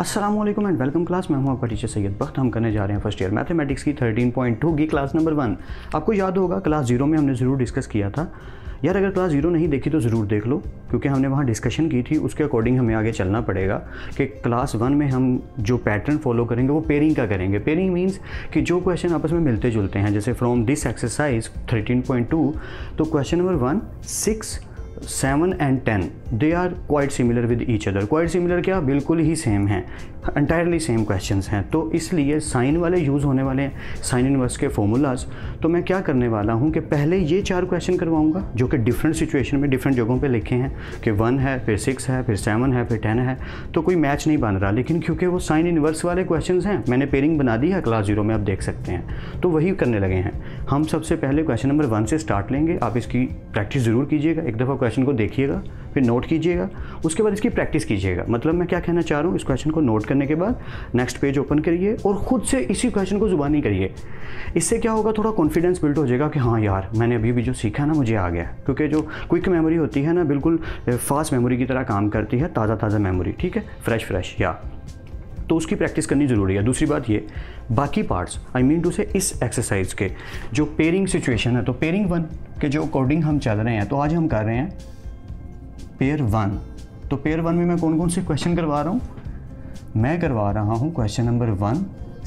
अस्सलामुअलैकुम and welcome class. मैं हूं आपका टीचर सैयद बख्त। हम करने जा रहे हैं फर्स्ट ईयर मैथमेटिक्स की 13.2 की क्लास नंबर 1। आपको याद होगा क्लास 0 में हमने ज़रूर डिस्कस किया था। यार अगर क्लास 0 नहीं देखी तो ज़रूर देख लो, क्योंकि हमने वहाँ डिस्कशन की थी। उसके अकॉर्डिंग हमें आगे चलना पड़ेगा कि क्लास 1 में हम जो पैटर्न फॉलो करेंगे वो पेयरिंग का करेंगे। पेयरिंग मीन्स कि जो क्वेश्चन आपस में मिलते जुलते हैं, जैसे फ्रॉम दिस एक्सरसाइज 13.2 तो question number 1, 6, 7 and 10 they are quite similar with each other. Quite similar क्या, बिल्कुल ही सेम हैं, एंटायरली सेम क्वेश्चंस हैं। तो इसलिए साइन वाले यूज़ होने वाले हैं, साइन इनवर्स के फॉर्मूलाज। तो मैं क्या करने वाला हूं कि पहले ये 4 क्वेश्चन करवाऊंगा जो कि डिफरेंट सिचुएशन में डिफरेंट जगहों पे लिखे हैं कि 1 है, फिर 6 है, फिर 7 है, फिर 10 है। तो कोई मैच नहीं बन रहा, लेकिन क्योंकि वो साइन इनवर्स वाले क्वेश्चन हैं, मैंने पेयरिंग बना दी है क्लास 0 में, आप देख सकते हैं। तो वही करने लगे हैं हम। सबसे पहले क्वेश्चन नंबर 1 से स्टार्ट लेंगे। आप इसकी प्रैक्टिस ज़रूर कीजिएगा, एक दफ़ा क्वेश्चन को देखिएगा, फिर नोट कीजिएगा, उसके बाद इसकी प्रैक्टिस कीजिएगा। मतलब मैं क्या कहना चाह रहा हूँ, इस क्वेश्चन को नोट करने के बाद नेक्स्ट पेज ओपन करिए और ख़ुद से इसी क्वेश्चन को ज़ुबानी करिए। इससे क्या होगा, थोड़ा कॉन्फिडेंस बिल्ड हो जाएगा कि हाँ यार मैंने अभी भी जो सीखा ना मुझे आ गया। क्योंकि जो क्विक मेमोरी होती है ना, बिल्कुल फास्ट मेमोरी की तरह काम करती है, ताज़ा मेमोरी, ठीक है, फ्रेश या। तो उसकी प्रैक्टिस करनी ज़रूरी है। दूसरी बात ये, बाकी पार्ट्स आई मीन टू से इस एक्सरसाइज के जो पेयरिंग सिचुएशन है, तो पेयरिंग 1 के जो अकॉर्डिंग हम चल रहे हैं, तो आज हम कर रहे हैं पेयर 1। तो पेयर 1 में मैं कौन कौन से क्वेश्चन करवा रहा हूँ? मैं करवा रहा हूँ question number 1,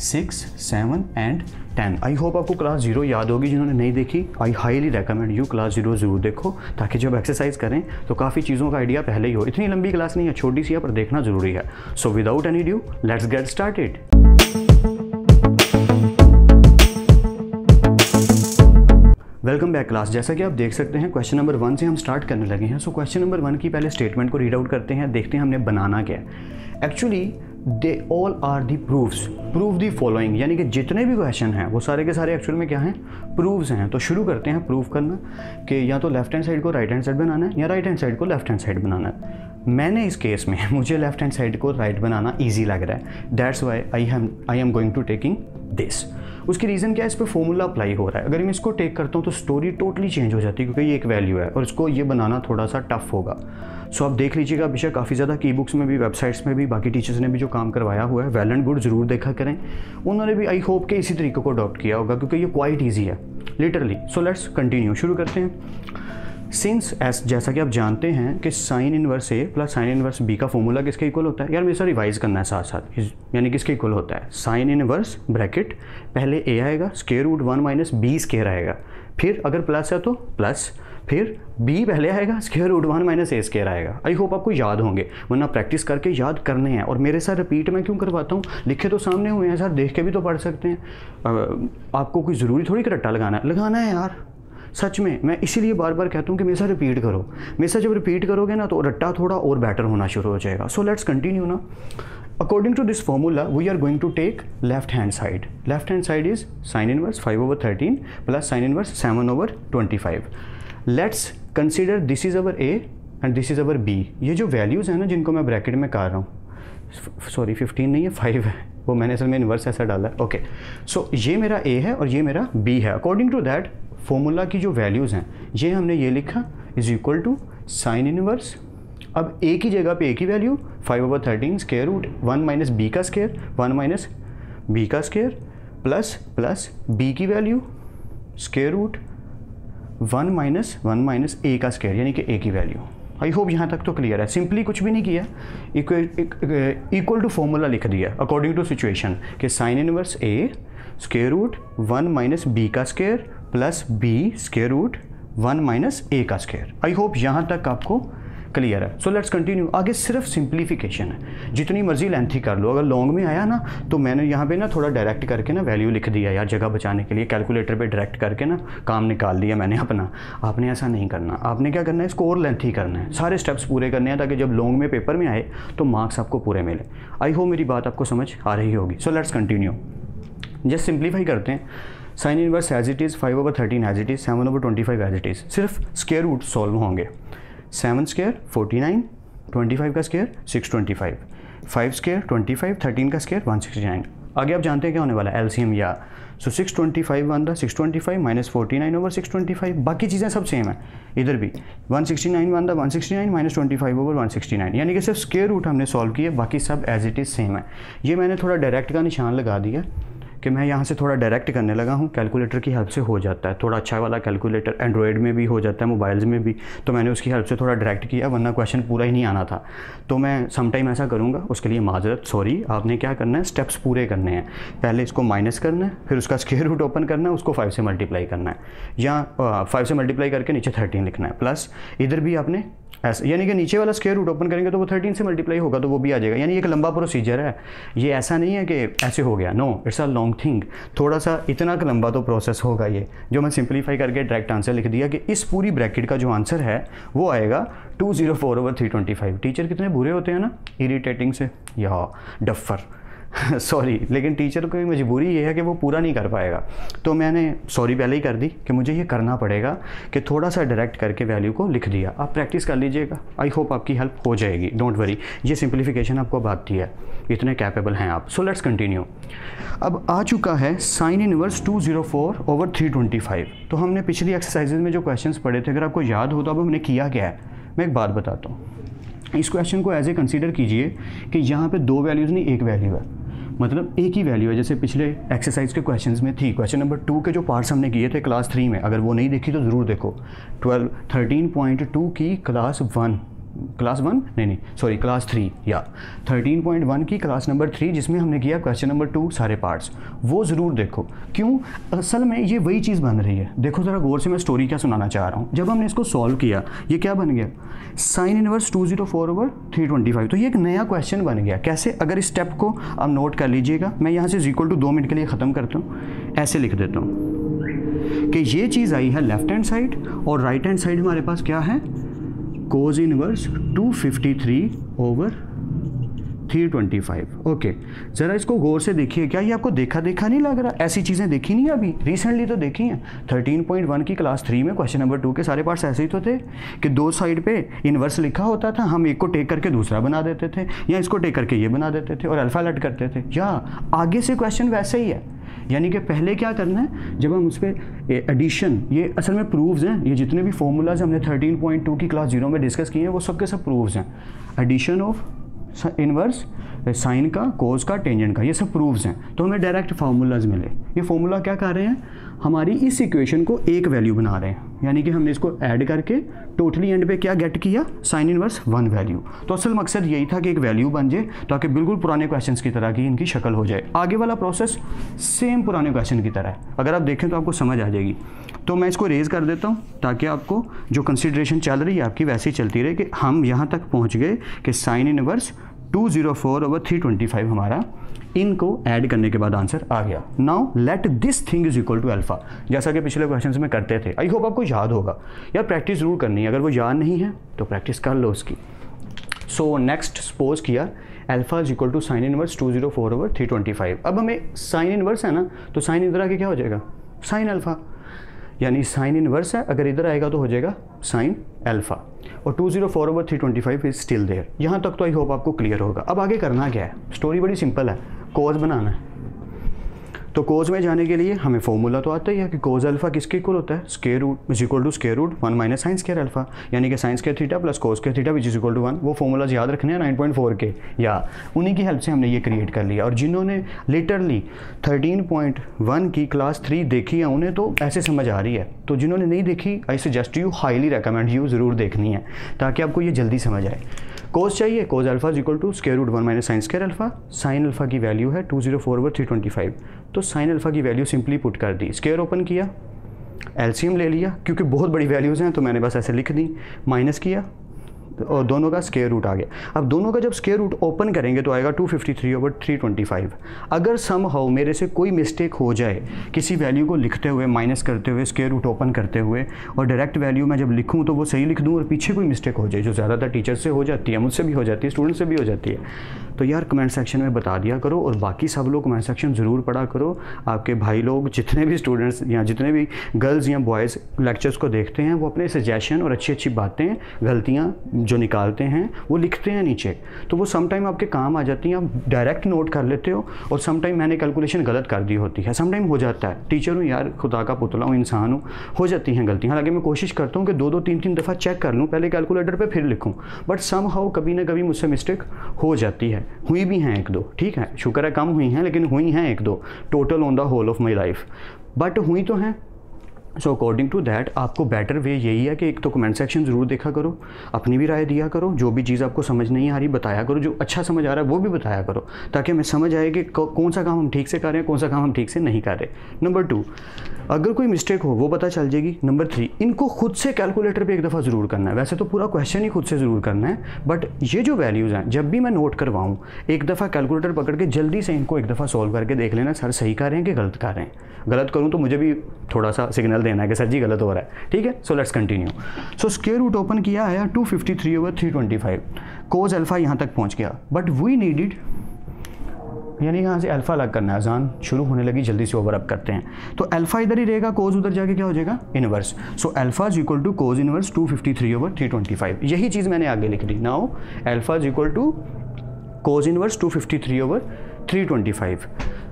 6, 7 and 10। I hope आपको क्लास 0 याद होगी। जिन्होंने नहीं देखी, I highly recommend you class 0 ज़रूर देखो, ताकि जब एक्सरसाइज करें तो काफ़ी चीज़ों का आइडिया पहले ही हो। इतनी लंबी क्लास नहीं है, छोटी सी है, पर देखना ज़रूरी है। So without any due let's get started. Welcome back class. जैसा कि आप देख सकते हैं क्वेश्चन नंबर 1 से हम स्टार्ट करने लगे हैं। सो क्वेश्चन नंबर 1 की पहले स्टेटमेंट को रीड आउट करते हैं, देखते हैं हमने बनाना क्या है। Actually they all are the proofs, prove the following, यानी कि जितने भी क्वेश्चन हैं वो सारे के सारे एक्चुअल में क्या हैं, प्रूव्स हैं। तो शुरू करते हैं प्रूव करना कि या तो लेफ्ट हैंड साइड को राइट हैंड साइड बनाना है या राइट हैंड साइड को लेफ्ट हैंड साइड बनाना है। मैंने इस केस में मुझे लेफ्ट हैंड साइड को राइट बनाना ईजी लग रहा है, that's why I am going to taking this. उसकी रीज़न क्या है, इस पर फॉर्मूला अप्लाई हो रहा है। अगर मैं इसको टेक करता हूँ तो स्टोरी टोटली चेंज हो जाती है, क्योंकि ये एक वैल्यू है और इसको ये बनाना थोड़ा सा टफ होगा। सो आप देख लीजिएगा, बेशक काफ़ी ज़्यादा की बुक्स में भी, वेबसाइट्स में भी, बाकी टीचर्स ने भी जो काम करवाया हुआ है, वेल एंड गुड, ज़रूर देखा करें। उन्होंने भी आई होप के इसी तरीके को अडॉप्ट किया होगा, क्योंकि ये क्वाइट ईजी है लिटरली। सो लेट्स कंटिन्यू, शुरू करते हैं। सिंस एस, जैसा कि आप जानते हैं कि sine inverse A plus sine inverse B का फॉर्मूला किसके इक्वल होता है। यार मेरे साथ रिवाइज करना है साथ साथ, यानी किसके इक्वल होता है, साइन इनवर्स ब्रैकेट पहले ए आएगा, square root 1 minus B square आएगा, फिर अगर प्लस है तो प्लस, फिर b पहले आएगा, square root 1 minus A square आएगा। आई होप आपको याद होंगे, वरना प्रैक्टिस करके याद करने हैं। और मेरे साथ रिपीट मैं क्यों करवाता हूँ, लिखे तो सामने हुए हैं सर, देख के भी तो पढ़ सकते हैं। आपको कोई ज़रूरी थोड़ी कि रट्टा लगाना है यार, सच में। मैं इसीलिए बार बार कहता हूँ कि मेरे साथ रिपीट करो। मेरे साथ जब रिपीट करोगे ना तो रट्टा थोड़ा और बेटर होना शुरू हो जाएगा। सो लेट्स कंटिन्यू ना। According to this formula, we are going to take left hand side. Left hand side is sin inverse 5/13 plus sin inverse 7/25. Let's consider this is our A and this is our B. ये जो values हैं ना, जिनको मैं bracket में कर रहा हूँ, सॉरी 15 नहीं है, 5 है, वो मैंने असल में इन्वर्स ऐसा डाला है। ओके, सो ये मेरा A है और ये मेरा B है। अकॉर्डिंग टू दैट फॉर्मूला की जो वैल्यूज़ हैं, ये हमने ये लिखा is equal to sine inverse. अब ए की जगह पे ए की value 5/13 square root 1 minus B का स्क्वायर, 1 माइनस बी का स्क्वायर, प्लस बी की value square root 1 minus A का स्क्वायर, यानी कि ए की वैल्यू। आई होप यहाँ तक तो क्लियर है। सिंपली कुछ भी नहीं किया, इक्वल टू फॉर्मूला लिख दिया अकॉर्डिंग टू सिचुएशन कि sine inverse A square root 1 minus B का square plus B square root 1 minus A का स्क्वायर। आई होप यहाँ तक आपको क्लियर है। So let's continue. आगे सिर्फ सिंप्लीफिकेशन है, जितनी मर्जी लेंथी कर लो। अगर लॉन्ग में आया ना तो मैंने यहाँ पे ना थोड़ा डायरेक्ट करके ना वैल्यू लिख दिया यार, जगह बचाने के लिए कैलकुलेटर पे डायरेक्ट करके ना काम निकाल दिया मैंने अपना। आपने ऐसा नहीं करना, आपने क्या करना है, इसको और लेंथी करना है, सारे स्टेप्स पूरे करने हैं, ताकि जब लॉन्ग में पेपर में आए तो मार्क्स आपको पूरे मिले। आई होप मेरी बात आपको समझ आ रही होगी। So let's continue, just simplify करते हैं। Sine inverse as it is, 5/13 as it is, 7/25 as it is, सिर्फ स्क्वायर रूट सॉल्व होंगे। 7 स्क्वायर 49, 25 का स्क्वायर 625, 5 स्क्वायर 25, 13 का स्क्वायर 169। आगे आप जानते हैं क्या होने वाला है, एलसीएम या सो 625 बन रहा, 625 माइनस 49 ओवर 625, बाकी चीज़ें सब सेम है। इधर भी 169 बन रहा, 169 माइनस 25 ओवर 169, यानी कि सिर्फ स्क्वायर रूट हमने सॉल्व किया, बाकी सब एज इट इज़ सेम है। ये मैंने थोड़ा डायरेक्ट का निशान लगा दिया कि मैं यहाँ से थोड़ा डायरेक्ट करने लगा हूँ, कैलकुलेटर की हेल्प से हो जाता है, थोड़ा अच्छा वाला कैलकुलेटर एंड्रॉयड में भी हो जाता है, मोबाइल्स में भी, तो मैंने उसकी हेल्प से थोड़ा डायरेक्ट किया, वरना क्वेश्चन पूरा ही नहीं आना था। तो मैं समटाइम ऐसा करूँगा, उसके लिए माजरत, सॉरी। आपने क्या करना है, स्टेप्स पूरे करने हैं। पहले इसको माइनस करना है, फिर उसका स्क्वायर रूट ओपन करना है, उसको 5 से मल्टीप्लाई करना है, या 5 से मल्टीप्लाई करके नीचे 13 लिखना है, प्लस इधर भी आपने ऐसा, यानी कि नीचे वाला स्क्वायर रूट ओपन करेंगे तो वो 13 से मल्टीप्लाई होगा तो वो भी आ जाएगा। यानी एक लंबा प्रोसीजर है, ये ऐसा नहीं है कि ऐसे हो गया, no, it's a long thing. थोड़ा सा इतना लंबा तो प्रोसेस होगा ये, जो मैं सिंप्लीफाई करके डायरेक्ट आंसर लिख दिया कि इस पूरी ब्रैकेट का जो आंसर है वो आएगा 204 ओवर 325। टीचर कितने बुरे होते हैं ना, इरीटेटिंग से या डफर सॉरी, लेकिन टीचर की मजबूरी ये है कि वो पूरा नहीं कर पाएगा। तो मैंने सॉरी पहले ही कर दी कि मुझे ये करना पड़ेगा कि थोड़ा सा डायरेक्ट करके वैल्यू को लिख दिया। आप प्रैक्टिस कर लीजिएगा, आई होप आपकी हेल्प हो जाएगी, डोंट वरी। ये सिंप्लीफिकेशन आपको अब आती है, इतने कैपेबल हैं आप। सो लेट्स कंटिन्यू। अब आ चुका है साइन इनवर्स 204 ओवर 325। तो हमने पिछली एक्सरसाइजेज में जो क्वेश्चंस पढ़े थे, अगर आपको याद हो तो अब हमने किया क्या है, मैं एक बात बताता हूँ। इस क्वेश्चन को एज ए कंसीडर कीजिए कि यहाँ पे 2 वैल्यूज़ नहीं, एक वैल्यू है, मतलब एक ही वैल्यू है, जैसे पिछले एक्सरसाइज के क्वेश्चंस में थी। क्वेश्चन नंबर 2 के जो पार्ट्स हमने किए थे क्लास 3 में, अगर वो नहीं देखी तो ज़रूर देखो। 13.2 की क्लास 3 या 13.1 की क्लास नंबर 3, जिसमें हमने किया क्वेश्चन नंबर 2 सारे पार्ट्स, वो ज़रूर देखो। क्यों, असल में ये वही चीज़ बन रही है। देखो ज़रा गौर से, मैं स्टोरी क्या सुनाना चाह रहा हूँ। जब हमने इसको सॉल्व किया, ये क्या बन गया, साइन इनवर्स 204 ओवर 325। तो ये एक नया क्वेश्चन बन गया। कैसे, अगर इस स्टेप को आप नोट कर लीजिएगा, मैं यहाँ से = 2 मिनट के लिए ख़त्म करता हूँ, ऐसे लिख देता हूँ कि ये चीज़ आई है लेफ्ट हैंड साइड, और राइट हैंड साइड हमारे पास क्या है, कोज इनवर्स 253 ओवर 325। ओके, ज़रा इसको गौर से देखिए। क्या ये आपको देखा नहीं लग रहा? ऐसी चीज़ें देखी नहीं अभी, रिसेंटली तो देखी हैं। 13.1 की क्लास 3 में क्वेश्चन नंबर 2 के सारे पार्ट्स ऐसे ही तो थे कि 2 साइड पे इनवर्स लिखा होता था, हम एक को टेक करके दूसरा बना देते थे, या इसको टेक करके ये बना देते थे और अल्फा लेट करते थे। या आगे से क्वेश्चन वैसे ही है, यानी कि पहले क्या करना है, जब हम उस पर एडिशन, ये असल में प्रूव्स हैं, ये जितने भी फॉर्मूलाज हमने 13.2 की क्लास 0 में डिस्कस किए हैं वो सब के सब प्रूव्स हैं। एडिशन ऑफ इनवर्स, साइन का, कोस का, टेंजेंट का, ये सब प्रूव्स हैं। तो हमें डायरेक्ट फार्मूलाज मिले। ये फार्मूला क्या कर रहे हैं, हमारी इस इक्वेशन को एक वैल्यू बना रहे हैं, यानी कि हमने इसको ऐड करके टोटली एंड पे क्या गेट किया, साइन इनवर्स 1 वैल्यू। तो असल मकसद यही था कि एक वैल्यू बन जाए ताकि बिल्कुल पुराने क्वेश्चंस की तरह की इनकी शक्ल हो जाए। आगे वाला प्रोसेस सेम पुराने क्वेश्चन की तरह है, अगर आप देखें तो आपको समझ आ जाएगी। तो मैं इसको रेज कर देता हूँ ताकि आपको जो कंसिडरेशन चल रही है आपकी वैसे ही चलती रहे, कि हम यहाँ तक पहुँच गए कि साइन इनवर्स 204 ओवर 325 हमारा, इनको ऐड करने के बाद आंसर आ गया। Now let this thing is equal to alpha, जैसा कि पिछले क्वेश्चंस में करते थे। आई होप आपको याद होगा, यार प्रैक्टिस जरूर करनी है, अगर वो याद नहीं है तो प्रैक्टिस कर लो उसकी। सो नेक्स्ट सपोज किया alpha is equal to sine inverse 204 over 325। अब हमें साइन इनवर्स है ना, तो साइन इधर आके क्या हो जाएगा, साइन अल्फा, यानी साइन इनवर्स है, अगर इधर आएगा तो हो जाएगा साइन अल्फा, और 204 ओवर 325 इज स्टिल देयर। यहाँ तक तो आई होप आपको क्लियर होगा। अब आगे करना क्या है, स्टोरी बड़ी सिंपल है, कोज बनाना है। तो कोज में जाने के लिए हमें फॉर्मूला तो आता ही है कि कोज अल्फा किसके इक्वल होता है, square root is equal to square root 1 minus sine square alpha, यानी कि sine square theta plus cos square theta which is equal to 1। वो फॉर्मूलाज याद रखने हैं 9.4 के, या उन्हीं की हेल्प से हमने ये क्रिएट कर लिया। और जिन्होंने लिटरली 13.1 की क्लास 3 देखी है उन्हें तो ऐसे समझ आ रही है, तो जिन्होंने नहीं देखी I suggest you, highly recommend you, ज़रूर देखनी है ताकि आपको ये जल्दी समझ आए। कोस चाहिए, cos alpha is equal to square root 1 minus sine square alpha. Sine alpha की वैल्यू है 204 ओवर 325, तो साइन अल्फा की वैल्यू सिंपली पुट कर दी, स्क्वायर ओपन किया, एलसीएम ले लिया, क्योंकि बहुत बड़ी वैल्यूज़ हैं तो मैंने बस ऐसे लिख दी, माइनस किया और दोनों का स्क्वायर रूट आ गया। अब दोनों का जब स्क्वायर रूट ओपन करेंगे तो आएगा 253 ओवर 325। अगर समहाउ मेरे से कोई मिस्टेक हो जाए किसी वैल्यू को लिखते हुए, माइनस करते हुए, स्क्वायर रूट ओपन करते हुए, और डायरेक्ट वैल्यू मैं जब लिखूँ तो वो सही लिख दूँ और पीछे कोई मिस्टेक हो जाए, जो ज़्यादातर टीचर से हो जाती है, मुझसे भी हो जाती है, स्टूडेंट से भी हो जाती है, तो यार कमेंट सेक्शन में बता दिया करो। और बाकी सब लोग कमेंट सेक्शन ज़रूर पढ़ा करो। आपके भाई लोग जितने भी स्टूडेंट्स या जितने भी गर्ल्स या बॉयज़ लेक्चर्स को देखते हैं, वो अपने सजेशन और अच्छी अच्छी बातें, गलतियाँ जो निकालते हैं वो लिखते हैं नीचे, तो वो समटाइम आपके काम आ जाती हैं, आप डायरेक्ट नोट कर लेते हो। और समटाइम मैंने कैलकुलेशन गलत कर दी होती है, समटाइम हो जाता है, टीचर हूँ यार, खुदा का पुतला हूँ, इंसान हूँ, हो जाती हैं गलतियाँ। हालांकि मैं कोशिश करता हूँ कि 2-2 3-3 दफ़ा चेक कर लूँ पहले कैलकुलेटर पर फिर लिखूँ, बट समहाउ कभी ना कभी मुझसे मिस्टेक हो जाती है। हुई भी हैं 1-2, ठीक है, शुक्र है कम हुई हैं, लेकिन हुई हैं 1-2 total on the whole of my life, but हुई तो हैं। सो अकॉर्डिंग टू दैट आपको बेटर वे यही है कि एक तो कमेंट सेक्शन ज़रूर देखा करो, अपनी भी राय दिया करो, जो भी चीज़ आपको समझ नहीं आ रही बताया करो, जो अच्छा समझ आ रहा है वो भी बताया करो, ताकि हमें समझ आए कि कौन सा काम हम ठीक से कर रहे हैं, कौन सा काम हम ठीक से नहीं कर रहे। नंबर 2, अगर कोई मिस्टेक हो वो पता चल जाएगी। नंबर 3, इनको खुद से कैलकुलेटर पे एक दफ़ा ज़रूर करना है। वैसे तो पूरा क्वेश्चन ही खुद से ज़रूर करना है, बट ये जो वैल्यूज़ हैं जब भी मैं नोट करवाऊँ एक दफ़ा कैलकुलेटर पकड़ के जल्दी से इनको एक दफ़ा सॉल्व करके देख लेना सर सही कर रहे हैं कि गलत कर रहे हैं। गलत करूँ तो मुझे भी थोड़ा सा सिग्नल देना है कि सर जी गलत हो रहा है, ठीक है। So let's continue. So square root open किया है 253/325, कोस अल्फ़ा यहाँ तक पहुँच गया, बट वी नीडिड, यानी यहाँ से अल्फ़ा अलग करना है। अजान शुरू होने लगी, जल्दी से ओवर अप करते हैं। तो अल्फ़ा इधर ही रहेगा, कोस उधर जाके क्या हो जाएगा, inverse. So alpha is equal to cos inverse 253/325। यही चीज़ मैंने आगे लिख दी। Now alpha is equal to cos inverse 253/325।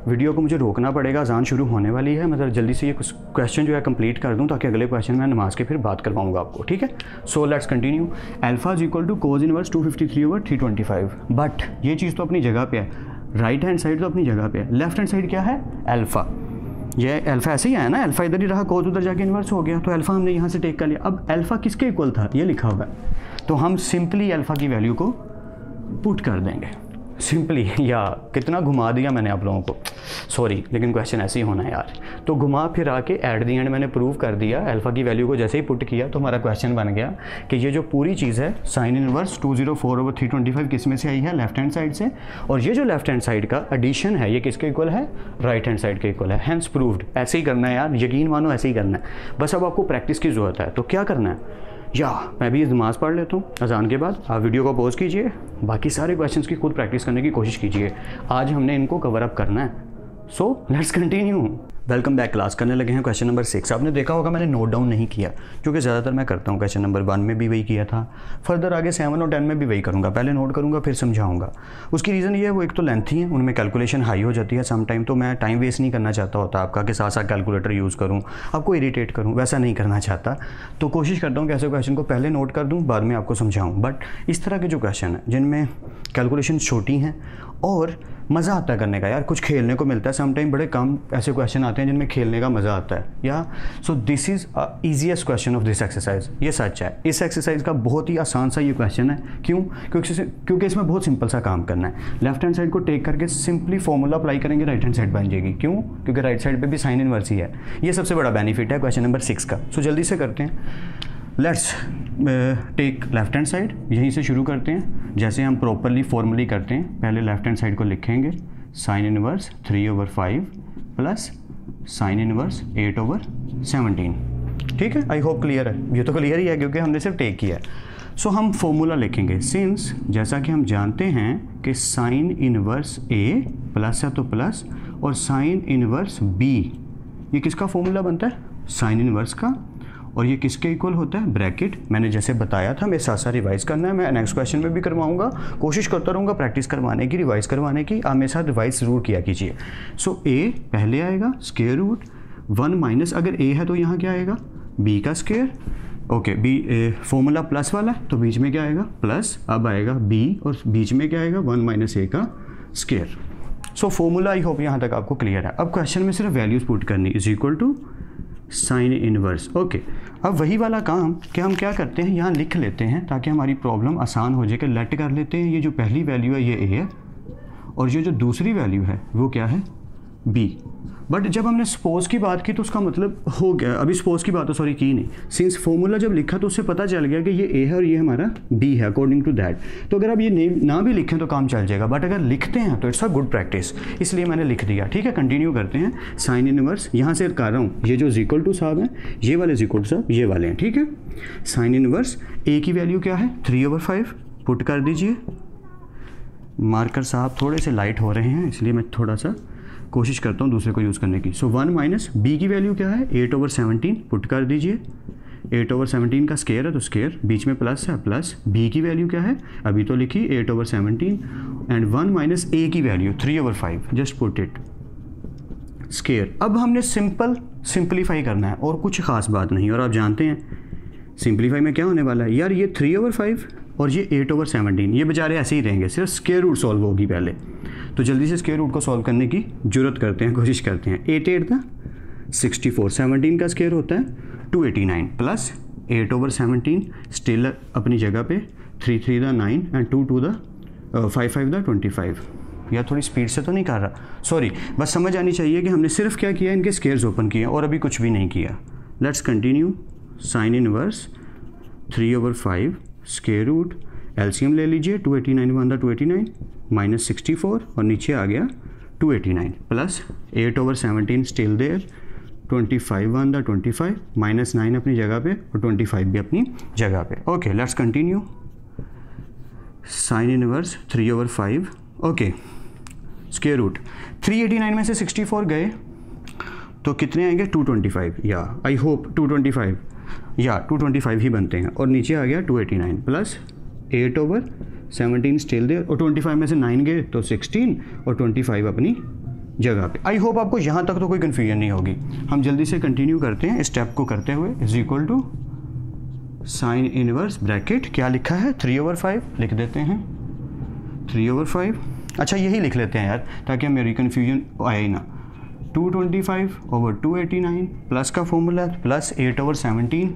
Video को मुझे रोकना पड़ेगा, अजान शुरू होने वाली है, मतलब जल्दी से ये क्वेश्चन जो है कंप्लीट कर दूं, ताकि अगले क्वेश्चन में नमाज के फिर बात करवाऊंगा आपको, ठीक है। So let's continue. Alpha is equal to cos inverse 253/325, but ये चीज़ तो अपनी जगह पे है, राइट हैंड साइड तो अपनी जगह पे है, लेफ्ट हैंड साइड क्या है, अल्फ़ा। ये अल्फ़ा ऐसे ही आया ना, अल्फ़ा इधर ही रहा, कोस उधर जाके इन्वर्स हो गया, तो अल्फ़ा हमने यहाँ से टेक कर लिया। अब अल्फ़ा किसके इक्वल था ये लिखा हुआ है, तो हम सिंपली अल्फ़ा की वैल्यू को पुट कर देंगे, सिंपली। या कितना घुमा दिया मैंने आप लोगों को, सॉरी, लेकिन क्वेश्चन ऐसे ही होना है यार। तो घुमा फिर आके एट दी एंड मैंने प्रूव कर दिया, अल्फ़ा की वैल्यू को जैसे ही पुट किया तो हमारा क्वेश्चन बन गया कि ये जो पूरी चीज़ है साइन इनवर्स 204/325 किस में से आई है, लेफ्ट हैंड साइड से, और ये जो लेफ्ट हैंड साइड का एडिशन है ये किसके इक्वल है, राइट हैंड साइड के इक्वल है। Hence proved. ऐसे ही करना है यार, यकीन मानो ऐसे ही करना है, बस अब आपको प्रैक्टिस की ज़रूरत है। तो क्या करना है, या मैं भी नमाज पढ़ लेता हूँ, अजान के बाद आप वीडियो को पॉज कीजिए, बाकी सारे क्वेश्चंस की खुद प्रैक्टिस करने की कोशिश कीजिए। आज हमने इनको कवर अप करना है। So let's continue. Welcome back. Class करने लगे हैं क्वेश्चन नंबर 6। आपने देखा होगा मैंने नोट डाउन नहीं किया, क्योंकि ज़्यादातर मैं करता हूँ, क्वेश्चन नंबर 1 में भी वही किया था, फर्दर आगे 7 और 10 में भी वही करूँगा, पहले नोट करूँगा फिर समझाऊँगा। उसकी रीज़न ये है, वो एक तो लेंथी है, उनमें कैलकुलेशन हाई हो जाती है सम टाइम, तो मैं टाइम वेस्ट नहीं करना चाहता होता आपका कि साथ साथ कैलकुलेटर यूज़ करूँ, आपको इरीटेट करूँ, वैसा नहीं करना चाहता। तो कोशिश करता हूँ कि ऐसे क्वेश्चन को पहले नोट कर दूँ, बाद में आपको समझाऊँ। बट इस तरह के जो क्वेश्चन हैं जिनमें कैलकुलेशन छोटी हैं और मज़ा आता है करने का, यार कुछ खेलने को मिलता है, सम टाइम बड़े कम ऐसे क्वेश्चन आते हैं जिनमें खेलने का मज़ा आता है। या so this is easiest question of this exercise. ये सच है, इस एक्सरसाइज का बहुत ही आसान सा ये क्वेश्चन है। क्यों? क्योंकि इसमें बहुत सिंपल सा काम करना है। लेफ्ट हैंड साइड को टेक करके सिंपली फॉर्मूला अप्लाई करेंगे, राइट हैंड साइड बन जाएगी। क्यों? क्योंकि राइट साइड पर भी साइन इनवर्स ही है। ये सबसे बड़ा बेनिफिट है क्वेश्चन नंबर 6 का। सो जल्दी से करते हैं। Let's take left hand side, यहीं से शुरू करते हैं जैसे हम प्रॉपरली फॉर्मली करते हैं। पहले लेफ्ट हैंड साइड को लिखेंगे sign inverse 3/5 plus sine inverse 8/17। ठीक है, आई होप क्लियर है। ये तो क्लियर ही है क्योंकि हमने सिर्फ टेक किया है। सो हम फॉर्मूला लिखेंगे, सिंस जैसा कि हम जानते हैं कि साइन इनवर्स ए प्लस है तो प्लस, और साइन इनवर्स बी ये किसका फॉर्मूला बनता है, साइन इनवर्स का, और ये किसके इक्वल होता है, ब्रैकेट। मैंने जैसे बताया था मेरे साथ साथ रिवाइज करना है, मैं नेक्स्ट क्वेश्चन में भी करवाऊंगा, कोशिश करता रहूँगा प्रैक्टिस करवाने की, रिवाइज करवाने की। आप मेरे साथ रिवाइज ज़रूर किया कीजिए। सो ए पहले आएगा स्क्वायर रूट 1 माइनस, अगर ए है तो यहाँ क्या आएगा, बी का square. Okay, B formula plus वाला है तो बीच में क्या आएगा, प्लस। अब आएगा बी और बीच में क्या आएगा, 1 माइनस ए का square. So formula I hope यहाँ तक आपको क्लियर है। अब क्वेश्चन में सिर्फ वैल्यूज पुट करनी, is equal to sine inverse. Okay, अब वही वाला काम कि हम क्या करते हैं, यहाँ लिख लेते हैं ताकि हमारी प्रॉब्लम आसान हो जाए। कि लेट कर लेते हैं ये जो पहली वैल्यू है ये ए है, और ये जो दूसरी वैल्यू है वो क्या है, बी। बट जब हमने सपोज की बात की तो उसका मतलब हो गया, अभी सपोज की बात तो सॉरी की नहीं, सिंस फॉर्मूला जब लिखा तो उससे पता चल गया कि ये ए है और ये हमारा बी है अकॉर्डिंग टू दैट। तो अगर आप ये ना भी लिखें तो काम चल जाएगा, बट अगर लिखते हैं तो इट्स अ गुड प्रैक्टिस, इसलिए मैंने लिख दिया। ठीक है, कंटिन्यू करते हैं। साइन इनवर्स यहाँ से कर रहा हूँ, ये जो इक्वल टू साहब है, ये वाले इक्वल टू साहब ये वाले हैं। ठीक है, साइन इनवर्स ए की वैल्यू क्या है, 3/5 पुट कर दीजिए। मार्कर साहब थोड़े से लाइट हो रहे हैं इसलिए मैं थोड़ा सा कोशिश करता हूँ दूसरे को यूज़ करने की। सो 1 माइनस बी की वैल्यू क्या है, 8/17 पुट कर दीजिए। 8/17 का स्केयर है तो स्केयर, बीच में प्लस है, प्लस बी की वैल्यू क्या है अभी तो लिखी 8/17 एंड 1 माइनस ए की value 3/5, just put it square. अब हमने सिंपलीफाई करना है और कुछ खास बात नहीं। और आप जानते हैं सिंपलीफाई में क्या होने वाला है यार, ये 3/5 और ये 8/17 ये बेचारे ऐसे ही रहेंगे, सिर्फ स्केयर रूट सॉल्व होगी पहले। तो जल्दी से स्केयर रूट को सॉल्व करने की जरूरत करते हैं, कोशिश करते हैं। 8 था 64, 17 का स्केयर होता है 289 प्लस 8/17 स्टिल अपनी जगह पे, 3 3 द 9 एंड 2 2 द 5 5 द 25। या थोड़ी स्पीड से तो नहीं कर रहा, सॉरी, बस समझ आनी चाहिए कि हमने सिर्फ क्या किया, इनके स्केयर्स ओपन किए और अभी कुछ भी नहीं किया। Let's continue. Sine inverse 3/5 square root, LCM ले लीजिए, 289 1 द 289 माइनस 64 और नीचे आ गया 289 plus 8/17 still there, 25 1 the 25 minus 9 अपनी जगह पे और 25 भी अपनी जगह पे। Okay let's continue. Sine inverse 3/5 okay square root 389 में से 64 गए तो कितने आएंगे 225, या आई होप 225, या 225 ही बनते हैं। और नीचे आ गया 289 प्लस 8/17 स्टिल देयर, और 25 में से 9 गए तो 16 और 25 अपनी जगह पे। आई होप आपको यहाँ तक तो कोई कन्फ्यूजन नहीं होगी। हम जल्दी से कंटिन्यू करते हैं स्टेप को करते हुए। Is equal to sine inverse bracket क्या लिखा है 3/5 लिख देते हैं, 3/5। अच्छा यही लिख लेते हैं यार ताकि मेरी कन्फ्यूजन आए ही ना। 225/289 प्लस का फॉर्मूला प्लस 8/17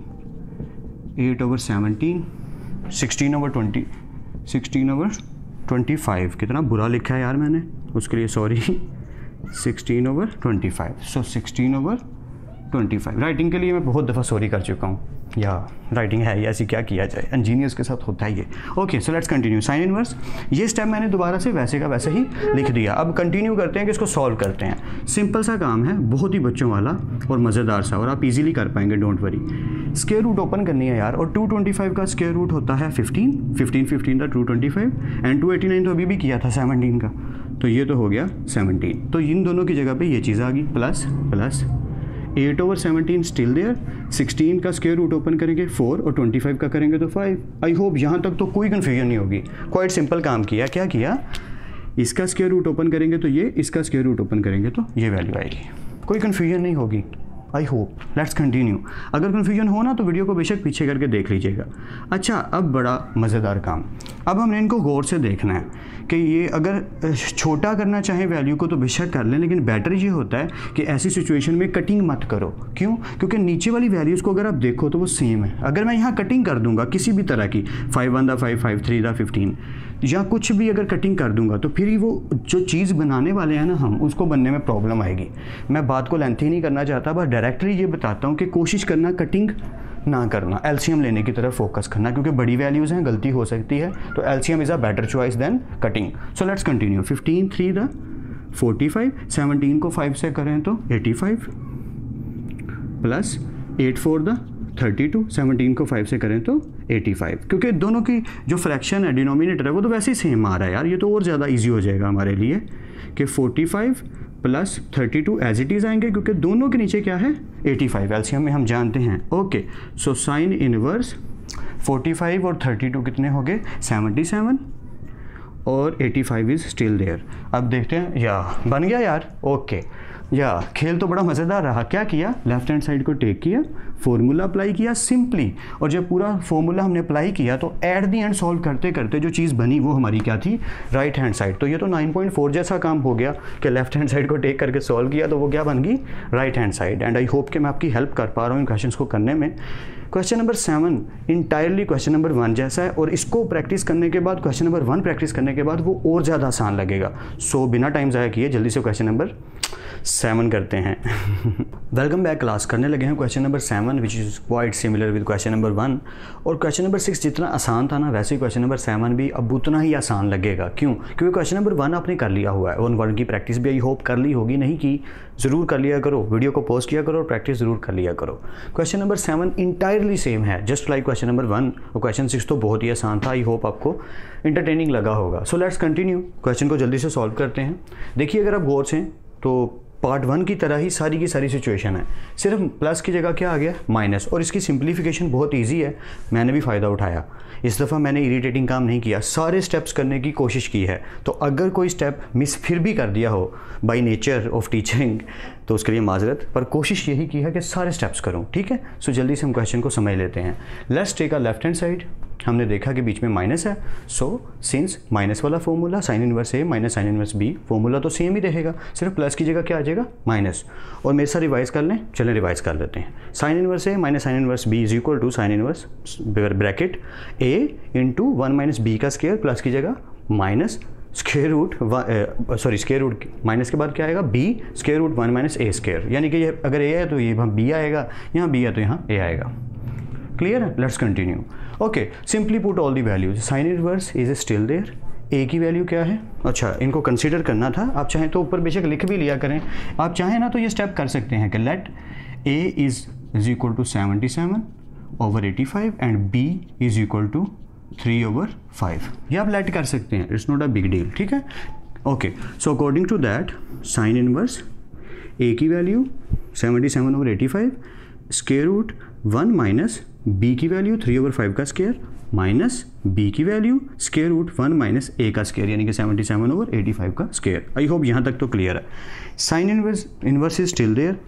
16/20 16/25। कितना बुरा लिखा है यार मैंने, उसके लिए सॉरी। 16/25, सो 16/25। राइटिंग के लिए मैं बहुत दफ़ा सॉरी कर चुका हूँ, या राइटिंग है ही ऐसी, क्या किया जाए, इंजीनियर्स के साथ होता है ये। Okay so let's continue. Sine inverse ये स्टेप मैंने दोबारा से वैसे का वैसे ही लिख दिया। अब कंटिन्यू करते हैं कि इसको सॉल्व करते हैं। सिंपल सा काम है, बहुत ही बच्चों वाला और मज़ेदार सा, और आप इजीली कर पाएंगे, don't worry. Square root open करनी है यार, और 225 का स्क्वायर रूट होता है 15 था 225 एंड 289 तो अभी भी किया था 17 का, तो ये तो हो गया 17। तो इन दोनों की जगह पे ये चीज़ आ गई प्लस 8/17 स्टिल देयर, 16 का स्क्वायर रूट ओपन करेंगे 4 और 25 का करेंगे तो 5। आई होप यहाँ तक तो कोई कन्फ्यूजन नहीं होगी। क्वाइट सिंपल काम किया। क्या किया, इसका स्क्वायर रूट ओपन करेंगे तो ये, इसका स्क्वायर रूट ओपन करेंगे तो ये वैल्यू आएगी। कोई कन्फ्यूजन नहीं होगी। I hope. Let's continue. अगर कन्फ्यूजन हो ना तो वीडियो को बेशक पीछे करके देख लीजिएगा। अच्छा अब बड़ा मज़ेदार काम, अब हमने इनको गौर से देखना है कि ये अगर छोटा करना चाहें वैल्यू को तो बेशक कर लें, लेकिन बेटर ये होता है कि ऐसी सिचुएशन में कटिंग मत करो। क्यों? क्योंकि नीचे वाली वैल्यूज़ को अगर आप देखो तो वो सेम है। अगर मैं यहाँ कटिंग कर दूंगा किसी भी तरह की 5 1 दा 5 5 3 दा 15 या कुछ भी अगर कटिंग कर दूंगा तो फिर वो जो चीज़ बनाने वाले हैं ना हम, उसको बनने में प्रॉब्लम आएगी। मैं बात को लेंथी नहीं करना चाहता, बस डायरेक्टली ये बताता हूँ कि कोशिश करना कटिंग ना करना, एलसीएम लेने की तरफ फोकस करना, क्योंकि बड़ी वैल्यूज़ हैं, गलती हो सकती है। तो LCM is a better choice than cutting. So let's continue. 15 3 दा 45, 17 को 5 से करें तो 85 प्लस 8 4 दा 32, 17 को 5 से करें तो 85। क्योंकि दोनों की जो फ्रैक्शन है, डिनोमिनेटर है, वो तो वैसे ही सेम आ रहा है यार। ये तो और ज़्यादा ईजी हो जाएगा हमारे लिए कि 45 प्लस 32 एज इट इज़ आएंगे, क्योंकि दोनों के नीचे क्या है 85, एलसीएम में हम जानते हैं। ओके सो साइन इनवर्स 45 और 32 कितने हो गए 77 और 85 इज़ स्टिल देयर। अब देखते हैं, या बन गया यार। ओके या खेल तो बड़ा मज़ेदार रहा। क्या किया, लेफ्ट हैंड साइड को टेक किया, फॉर्मूला अप्लाई किया सिंपली, और जब पूरा फॉर्मूला हमने अप्लाई किया तो एट दी एंड सॉल्व करते करते जो चीज़ बनी वो हमारी क्या थी, राइट हैंड साइड। तो ये तो 9.4 जैसा काम हो गया कि लेफ्ट हैंड साइड को टेक करके सॉल्व किया तो वो क्या बन गई, right hand side. And I hope कि मैं आपकी हेल्प कर पा रहा हूँ इन क्वेश्चन को करने में। Question number 7 entirely question number 1 जैसा है, और इसको प्रैक्टिस करने के बाद, क्वेश्चन नंबर 1 प्रैक्टिस करने के बाद वो और ज़्यादा आसान लगेगा। सो बिना टाइम ज़ाया किए जल्दी से क्वेश्चन नंबर 7 करते हैं। Welcome back class. करने लगे हैं question number 7 which is quite similar with question number 1। और क्वेश्चन नंबर 6 जितना आसान था ना, वैसे ही क्वेश्चन नंबर 7 भी अब उतना ही आसान लगेगा। क्यों? क्योंकि क्वेश्चन नंबर 1 आपने कर लिया हुआ है, वन वर्ड की प्रैक्टिस भी आई होप कर ली होगी, नहीं की ज़रूर कर लिया करो, वीडियो को पॉज किया करो और प्रैक्टिस ज़रूर कर लिया करो। क्वेश्चन नंबर 7 इंटायरली सेम है, जस्ट लाइक क्वेश्चन नंबर 1, और क्वेश्चन 6 तो बहुत ही आसान था। आई होप आपको इंटरटेनिंग लगा होगा। सो लेट्स कंटिन्यू, क्वेश्चन को जल्दी से सॉल्व करते हैं। देखिए अगर आप गौर से तो पार्ट 1 की तरह ही सारी की सारी सिचुएशन है, सिर्फ प्लस की जगह क्या आ गया माइनस। और इसकी सिंप्लीफिकेशन बहुत ईजी है, मैंने भी फ़ायदा उठाया, इस दफ़ा मैंने इरिटेटिंग काम नहीं किया, सारे स्टेप्स करने की कोशिश की है। तो अगर कोई स्टेप मिस फिर भी कर दिया हो बाय नेचर ऑफ टीचिंग तो उसके लिए माजरत, पर कोशिश यही की है कि सारे स्टेप्स करूँ, ठीक है। सो जल्दी से हम क्वेश्चन को समझ लेते हैं। Let's take a left hand side, हमने देखा कि बीच में माइनस है, सो सिंस माइनस वाला formula sine inverse A minus sine inverse B, formula तो सेम ही रहेगा, सिर्फ प्लस की जगह क्या आ जाएगा माइनस। और मेरे साथ रिवाइज कर लें, चलें रिवाइज कर लेते हैं। Sine inverse A minus sine inverse B is equal to sine inverse bracket A into 1 minus B का स्क्वायर, प्लस की जगह minus square root square root minus के बाद क्या आएगा B square root 1 minus A square, यानी कि ये अगर ए है तो ये बी आएगा, यहाँ बी है तो यहाँ ए आएगा। क्लियर है? Let's continue. Okay, simply put all the values, sine inverse is still there, A की वैल्यू क्या है, अच्छा इनको कंसीडर करना था, आप चाहें तो ऊपर बेशक लिख भी लिया करें, आप चाहें ना तो ये स्टेप कर सकते हैं कि let A is equal to 77 over 85 and B is equal to 3/5, ये आप लेट कर सकते हैं, it's not a big deal, ठीक है। Okay, so according to that sine inverse A की value 77 over 85 square root 1 minus B की value 3/5 का स्क्वायर माइनस बी की value square root 1 minus A का स्क्वायर, यानी कि 77 ओवर 85 का स्क्वायर। आई होप यहाँ तक तो क्लियर है। Sine inverse is still there,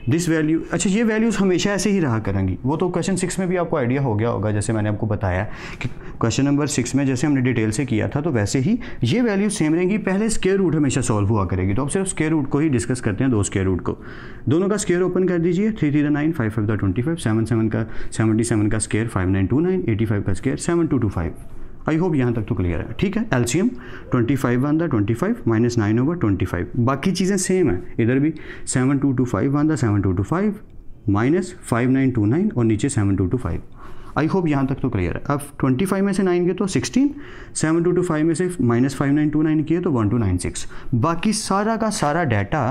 this value, अच्छा ये वैल्यूज़ हमेशा ऐसे ही रहा करेंगी, वो तो क्वेश्चन 6 में भी आपको आइडिया हो गया होगा, जैसे मैंने आपको बताया कि क्वेश्चन नंबर 6 में जैसे हमने डिटेल से किया था, तो वैसे ही ये वैल्यू सेम रहेंगी। पहले स्क्वायर रूट हमेशा सॉल्व हुआ करेगी, तो अब सिर्फ स्क्वायर रूट को ही डिस्कस करते हैं, दो स्क्वायर रूट को, दोनों का स्क्वायर ओपन कर दीजिए, 3 3 9 5 5 25 77 का 77 का स्क्वायर 5929 85 का स्क्वायर 7225। आई होप यहाँ तक तो क्लियर है, ठीक है। LCM 25 one the 25 minus 9 over 25, बाकी चीज़ें सेम है, इधर भी 7225 वन द 7225 माइनस 5929 और नीचे 7225। आई होप यहाँ तक तो क्लियर है। अब 25 में से 9 गए तो 16, 7225 में से माइनस 5929 किए तो 1296। बाकी सारा का सारा data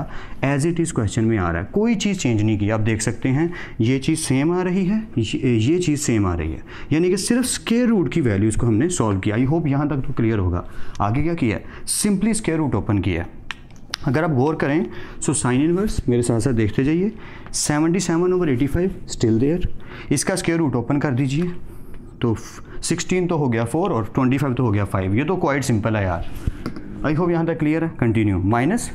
as it is question में आ रहा है, कोई चीज़ चेंज नहीं की। आप देख सकते हैं ये चीज़ सेम आ रही है, ये चीज़ सेम आ रही है, यानी कि सिर्फ स्क्वायर रूट की वैल्यूज़ को हमने सॉल्व किया। आई होप यहाँ तक तो क्लियर होगा। आगे क्या किया है, सिंपली स्क्वायर रूट ओपन किया है। अगर आप गौर करें सो साइन इनवर्स मेरे साथ साथ देखते जाइए, 77 ओवर 85 स्टिल देयर, इसका स्क्वायर रूट ओपन कर दीजिए, तो 16 तो हो गया 4 और 25 तो हो गया 5, ये तो क्वाइट सिंपल है यार। आई होप यहाँ तक क्लियर है। कंटिन्यू, माइनस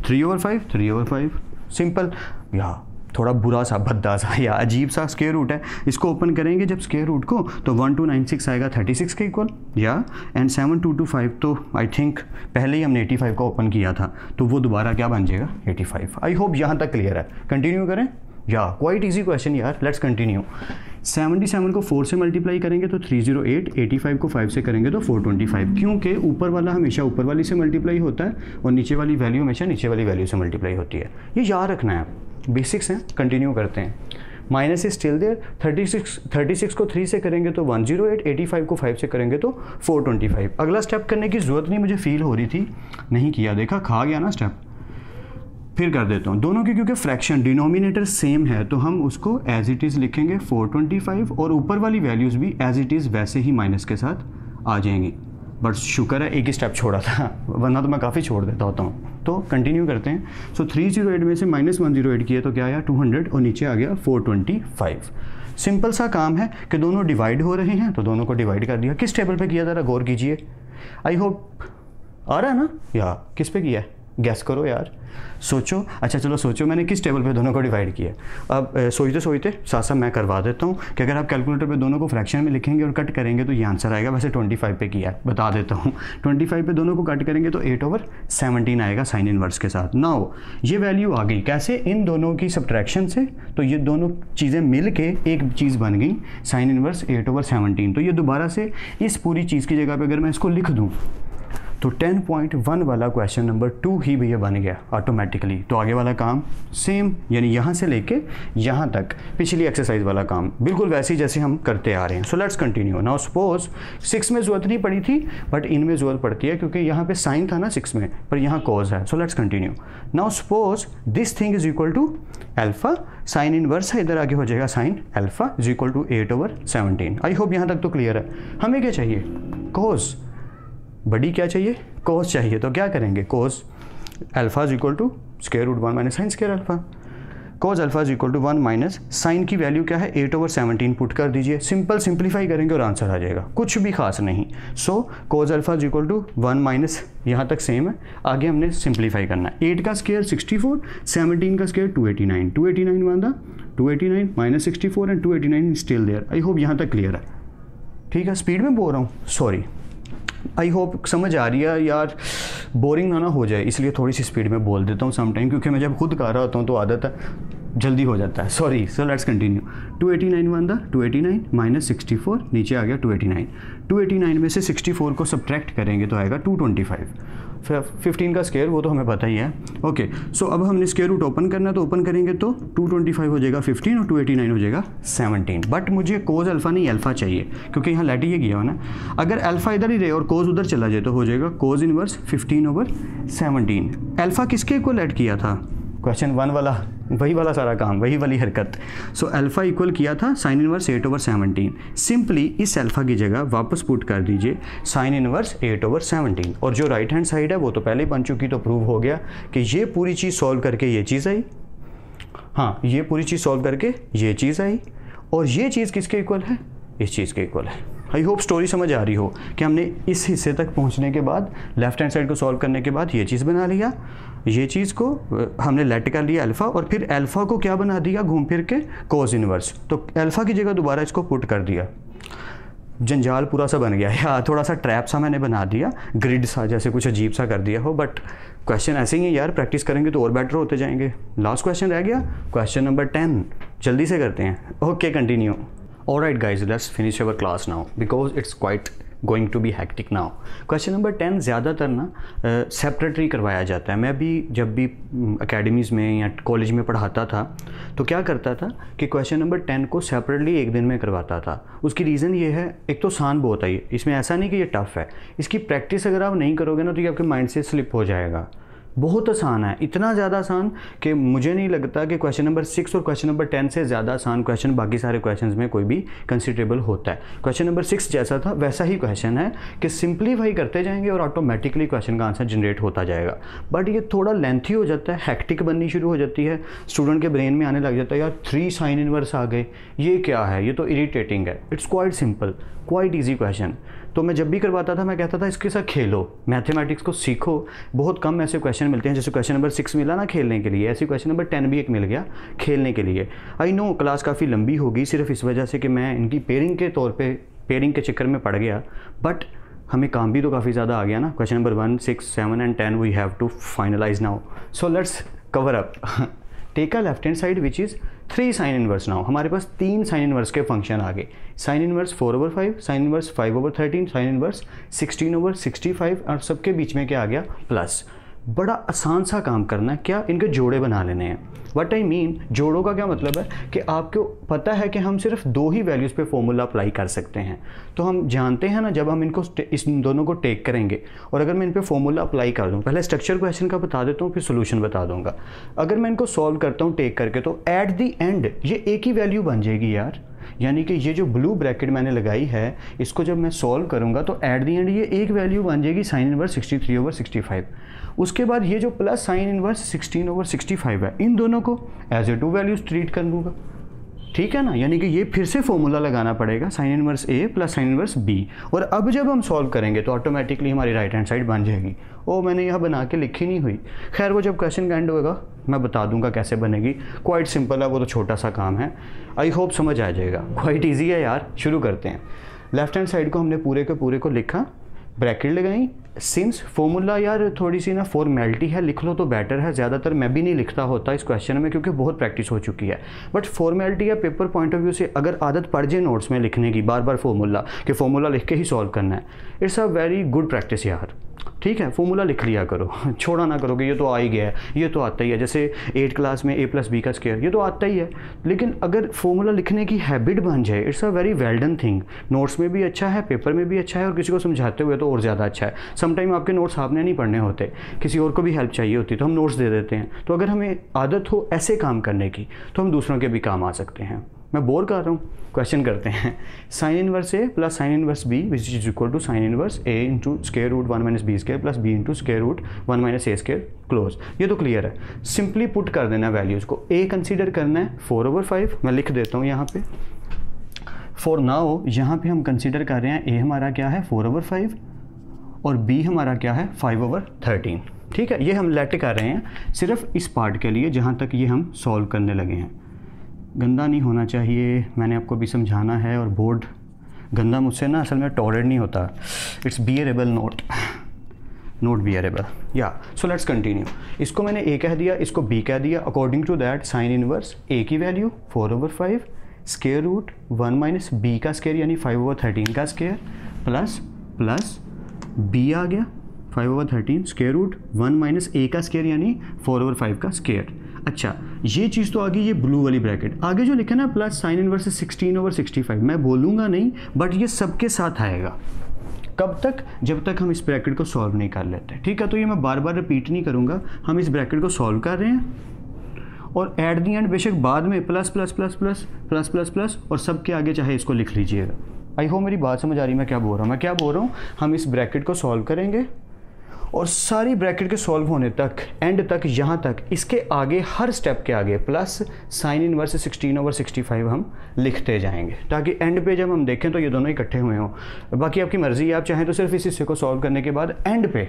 3/5 सिंपल, या थोड़ा बुरा सा भद्दा सा या अजीब सा स्क्वायर रूट है, इसको ओपन करेंगे जब स्क्वायर रूट को तो 1296 आएगा 36 के इक्वल, या एंड 7225 तो आई थिंक पहले ही हमने 85 का ओपन किया था, तो वो दोबारा क्या बन जाएगा 85। आई होप यहाँ तक क्लियर है। कंटिन्यू करें, या क्वाइट इजी क्वेश्चन यार, लेट्स कंटिन्यू। 77 को 4 से मल्टीप्लाई करेंगे तो 308, 85 को 5 से करेंगे तो 425, क्योंकि ऊपर वाला हमेशा ऊपर वाली से मल्टीप्लाई होता है और नीचे वाली वैल्यू हमेशा नीचे वाली वैल्यू से मल्टीप्लाई होती है, ये याद रखना है, बेसिक्स हैं। कंटिन्यू करते हैं। माइनस इज स्टिल देयर, 36 को 3 से करेंगे तो 108, 85 को 5 से करेंगे तो 425। अगला स्टेप करने की ज़रूरत नहीं मुझे फील हो रही थी, नहीं किया, देखा खा गया ना स्टेप। फिर कर देता हूँ, दोनों की क्योंकि फ्रैक्शन डिनोमिनेटर सेम है तो हम उसको एज इट इज़ लिखेंगे 425, और ऊपर वाली वैल्यूज़ भी एज इट इज़ वैसे ही माइनस के साथ आ जाएंगी। बट शुक्र है एक ही स्टेप छोड़ा था, वरना तो मैं काफ़ी छोड़ देता होता हूँ। तो कंटिन्यू करते हैं। सो 308 में से माइनस 108 किए तो क्या आया 200 और नीचे आ गया 425। सिंपल सा काम है कि दोनों डिवाइड हो रहे हैं तो दोनों को डिवाइड कर दिया। किस टेबल पे किया, ज़रा गौर कीजिए। आई होप आ रहा है ना, या किस पे किया है, गैस करो यार, सोचो। अच्छा चलो सोचो मैंने किस टेबल पे दोनों को डिवाइड किया। अब सोचते सोचते साथ साथ मैं करवा देता हूँ कि अगर आप कैलकुलेटर पे दोनों को फ्रैक्शन में लिखेंगे और कट करेंगे तो ये आंसर आएगा। वैसे 25 पे किया है, बता देता हूँ। 25 पे दोनों को कट करेंगे तो 8/17 आएगा साइन इनवर्स के साथ। नाउ ये वैल्यू आ गई कैसे, इन दोनों की सब्ट्रैक्शन से। तो ये दोनों चीज़ें मिल के एक चीज़ बन गई साइन इनवर्स 8/17। तो ये दोबारा से इस पूरी चीज़ की जगह पर अगर मैं इसको लिख दूँ तो 10.1 वाला क्वेश्चन नंबर 2 ही भैया बन गया ऑटोमेटिकली। तो आगे वाला काम सेम, यानी यहाँ से लेके यहाँ तक पिछली एक्सरसाइज वाला काम बिल्कुल वैसे ही जैसे हम करते आ रहे हैं। सो लेट्स कंटिन्यू। नाउ सपोज 6 में ज़रूरत नहीं पड़ी थी बट इनमें ज़रूरत पड़ती है क्योंकि यहाँ पे साइन था ना 6 में, पर यहाँ कॉज है। So let's continue. Now suppose this thing is equal to alpha, sine inverse है, इधर आगे हो जाएगा sine alpha is equal to 8/17। I hope यहाँ तक तो क्लियर है। हमें क्या चाहिए, कॉज। बड़ी क्या चाहिए, कोस चाहिए। तो क्या करेंगे, cos alpha is equal to square root 1 minus sine square alpha. cos alpha is equal to 1 minus sine की वैल्यू क्या है 8/17 पुट कर दीजिए, सिंपल सिंप्लीफाई करेंगे और आंसर आ जाएगा, कुछ भी खास नहीं। सो cos alpha is equal to 1 minus, यहाँ तक सेम है, आगे हमने सिंप्लीफाई करना है। 8 का स्क्वायर 64, 17 का square 289, 289 one the 289 minus 64 and 289 still there. I hope यहाँ तक क्लियर है। ठीक है, स्पीड में बोल रहा हूँ, सॉरी। आई होप समझ आ रही है यार, बोरिंग ना हो जाए इसलिए थोड़ी सी स्पीड में बोल देता हूँ समटाइम, क्योंकि मैं जब खुद कर रहा होता हूँ तो आदत है जल्दी हो जाता है, sorry. So let's continue. 289 one the 289 minus 64, नीचे आ गया 289। 289 में से 64 को सब्ट्रैक्ट करेंगे तो आएगा 225। 15 का स्क्वायर वो तो हमें पता ही है। ओके, सो अब हमने स्क्वायर रूट ओपन करना है, तो ओपन करेंगे तो 225 हो जाएगा 15 और 289 हो जाएगा 17। बट मुझे कोज अल्फा नहीं अल्फा चाहिए, क्योंकि यहाँ लेट ये गया हो ना। अगर अल्फा इधर ही रहे और कोज उधर चला जाए तो हो जाएगा कोज इनवर्स 15/17। अल्फा किसके इक्वल ऐड किया था, क्वेश्चन 1 वाला, वही वाला सारा काम, वही वाली हरकत। सो अल्फा इक्वल किया था साइन इनवर्स 8/17। सिंपली इस अल्फा की जगह वापस पुट कर दीजिए साइन इनवर्स 8/17, और जो राइट हैंड साइड है वो तो पहले ही बन चुकी, तो प्रूव हो गया कि ये पूरी चीज़ सॉल्व करके ये चीज़ आई, हाँ ये पूरी चीज़ सॉल्व करके ये चीज़ आई, और ये चीज़ किसके इक्वल है, इस चीज़ के इक्वल है। आई होप स्टोरी समझ आ रही हो कि हमने इस हिस्से तक पहुंचने के बाद लेफ्ट हैंड साइड को सॉल्व करने के बाद ये चीज़ बना लिया, ये चीज़ को हमने लेट कर लिया अल्फ़ा, और फिर अल्फ़ा को क्या बना दिया घूम फिर के कोस इनवर्स, तो अल्फ़ा की जगह दोबारा इसको पुट कर दिया। जंजाल पूरा सा बन गया, या थोड़ा सा ट्रैप सा मैंने बना दिया, ग्रिड सा जैसे कुछ अजीब सा कर दिया हो, बट क्वेश्चन ऐसे ही है यार, प्रैक्टिस करेंगे तो और बेटर होते जाएंगे। लास्ट क्वेश्चन रह गया, क्वेश्चन नंबर 10, जल्दी से करते हैं। Okay, continue. Alright guys, let's finish our class now because it's quite going to be hectic now. Question number 10 ज़्यादातर ना सेपरेटली करवाया जाता है। मैं भी जब भी अकेडमीज़ में या कॉलेज में पढ़ाता था तो क्या करता था कि क्वेश्चन नंबर 10 को सेपरेटली एक दिन में करवाता था। उसकी रीज़न ये है, एक तो आसान बहुत है, इसमें ऐसा नहीं कि ये टफ़ है, इसकी प्रैक्टिस अगर आप नहीं करोगे ना तो ये आपके माइंड से स्लिप हो जाएगा। बहुत आसान है, इतना ज़्यादा आसान कि मुझे नहीं लगता कि क्वेश्चन नंबर 6 और क्वेश्चन नंबर 10 से ज़्यादा आसान क्वेश्चन बाकी सारे क्वेश्चंस में कोई भी कंसिडरेबल होता है। क्वेश्चन नंबर 6 जैसा था वैसा ही क्वेश्चन है कि सिंप्लीफाई करते जाएंगे और ऑटोमेटिकली क्वेश्चन का आंसर जनरेट होता जाएगा। बट ये थोड़ा लेंथी हो जाता है, हैक्टिक बननी शुरू हो जाती है, स्टूडेंट के ब्रेन में आने लग जाता है यार 3 साइन इनवर्स आ गए, ये क्या है, ये तो इरीटेटिंग है। It's quite simple, quite easy question. तो मैं जब भी करवाता था मैं कहता था इसके साथ खेलो, मैथमेटिक्स को सीखो। बहुत कम ऐसे क्वेश्चन मिलते हैं, जैसे क्वेश्चन नंबर 6 मिला ना खेलने के लिए, ऐसे क्वेश्चन नंबर 10 भी एक मिल गया खेलने के लिए। आई नो क्लास काफ़ी लंबी होगी सिर्फ इस वजह से कि मैं इनकी पेयरिंग के तौर पे पेयरिंग के चक्कर में पड़ गया, बट हमें काम भी तो काफ़ी ज़्यादा आ गया ना। Question number 1, 6, 7 and 10 we have to finalise now, so let's cover up. Take a left hand side which is 3 sine inverse now. हमारे पास 3 साइन इनवर्स के फंक्शन आ गए, sine inverse 4/5, sine inverse 5/13, sine inverse 16/65, और सबके बीच में क्या आ गया, प्लस। बड़ा आसान सा काम करना है, क्या इनके जोड़े बना लेने हैं। व्हाट आई मीन, जोड़ों का क्या मतलब है कि आपको पता है कि हम सिर्फ 2 ही वैल्यूज़ पे फॉर्मूला अप्लाई कर सकते हैं, तो हम जानते हैं ना जब हम इनको इस दोनों को टेक करेंगे और अगर मैं इन पे फॉर्मूला अप्लाई कर दूँ, पहले स्ट्रक्चर क्वेश्चन का बता देता हूँ फिर सोल्यूशन बता दूंगा। अगर मैं इनको सॉल्व करता हूँ टेक करके तो एट दी एंड ये एक ही वैल्यू बन जाएगी यार, यानी कि ये जो ब्लू ब्रैकेट मैंने लगाई है इसको जब मैं सॉल्व करूंगा तो एट दी एंड ये एक वैल्यू बन जाएगी साइन इनवर्स 63/65। उसके बाद ये जो प्लस साइन इनवर्स 16/65 है, इन दोनों को एज ए 2 वैल्यूज ट्रीट कर लूँगा, ठीक है ना। यानी कि ये फिर से फॉर्मूला लगाना पड़ेगा sign inverse A plus sine inverse B, और अब जब हम सॉल्व करेंगे तो ऑटोमेटिकली हमारी राइट हैंड साइड बन जाएगी। ओ मैंने यहाँ बना के लिखी नहीं हुई, खैर वो जब क्वेश्चन का एंड होगा मैं बता दूंगा कैसे बनेगी। क्वाइट सिंपल है, वो तो छोटा सा काम है, आई होप समझ आ जाएगा। क्वाइट ईजी है यार, शुरू करते हैं। लेफ्ट हैंड साइड को हमने पूरे के पूरे को लिखा, ब्रैकेट लगाई, सिंस फॉर्मूला यार थोड़ी सी ना फॉर्मेलिटी है, लिख लो तो बेटर है। ज़्यादातर मैं भी नहीं लिखता होता इस क्वेश्चन में क्योंकि बहुत प्रैक्टिस हो चुकी है, बट फॉर्मेलिटी या पेपर पॉइंट ऑफ व्यू से अगर आदत पड़ जाए नोट्स में लिखने की बार बार फॉर्मूला कि फॉर्मूला लिख के ही सॉल्व करना है, it's a very good practice यार, ठीक है। फॉर्मूला लिख लिया करो, छोड़ा ना करो कि ये तो आ ही गया है, ये तो आता ही है। जैसे 8 क्लास में a+b का स्क्वायर, ये तो आता ही है, लेकिन अगर फॉर्मूला लिखने की हैबिट बन जाए it's a very well done thing. Notes में भी अच्छा है, पेपर में भी अच्छा है, और किसी को समझाते हुए तो और ज़्यादा अच्छा है। समटाइम आपके नोट्स आपने नहीं पढ़ने होते, किसी और को भी हेल्प चाहिए होती तो हम नोट्स दे देते हैं। तो अगर हमें आदत हो ऐसे काम करने की तो हम दूसरों के भी काम आ सकते हैं। मैं बोर कर रहा हूँ, क्वेश्चन करते हैं। Sine inverse A plus sine inverse B which is equal to sine inverse A into square root 1 minus B square plus B into square root 1 minus A square close. ये तो clear है, simply put कर देना values को। ए consider करना है 4/5, मैं लिख देता हूँ यहाँ पे। फॉर नाउ यहाँ पे हम कंसीडर कर रहे हैं ए हमारा क्या है 4/5 और बी हमारा क्या है 5/13। ठीक है, ये हम लेट कर रहे हैं सिर्फ इस पार्ट के लिए जहाँ तक ये हम सॉल्व करने लगे हैं। गंदा नहीं होना चाहिए, मैंने आपको भी समझाना है, और बोर्ड गंदा मुझसे ना असल में टॉलरेट नहीं होता। It's bearable not bearable. या सो लेट्स कंटिन्यू। इसको मैंने ए कह दिया, इसको बी कह दिया। According to that sine inverse A की value 4/5 square root 1 minus B का स्क्वायर यानी 5/13 का स्क्वायर प्लस बी आ गया 5/13 स्क्वायर रूट 1 माइनस ए का स्क्वायर यानी 4/5 का स्क्वायर। अच्छा, ये चीज़ तो आ गई, ये ब्लू वाली ब्रैकेट। आगे जो लिखा ना प्लस साइन इनवर्स 16/65, मैं बोलूँगा नहीं, बट ये सबके साथ आएगा। कब तक? जब तक हम इस ब्रैकेट को सॉल्व नहीं कर लेते। ठीक है, तो ये मैं बार बार रिपीट नहीं करूँगा। हम इस ब्रैकेट को सॉल्व कर रहे हैं और एट दी एंड बेशक बाद में plus plus plus plus plus plus plus और सबके आगे चाहे इसको लिख लीजिएगा। आई होप मेरी बात समझ आ रही है मैं क्या बोल रहा हूँ। हम इस ब्रैकेट को सॉल्व करेंगे और सारी ब्रैकेट के सॉल्व होने तक, एंड तक, यहाँ तक, इसके आगे हर स्टेप के आगे प्लस साइन इनवर्स 16/65 हम लिखते जाएंगे, ताकि एंड पे जब हम देखें तो ये दोनों इकट्ठे हुए हों। बाकी आपकी मर्ज़ी है, आप चाहें तो सिर्फ इस हिस्से को सॉल्व करने के बाद एंड पे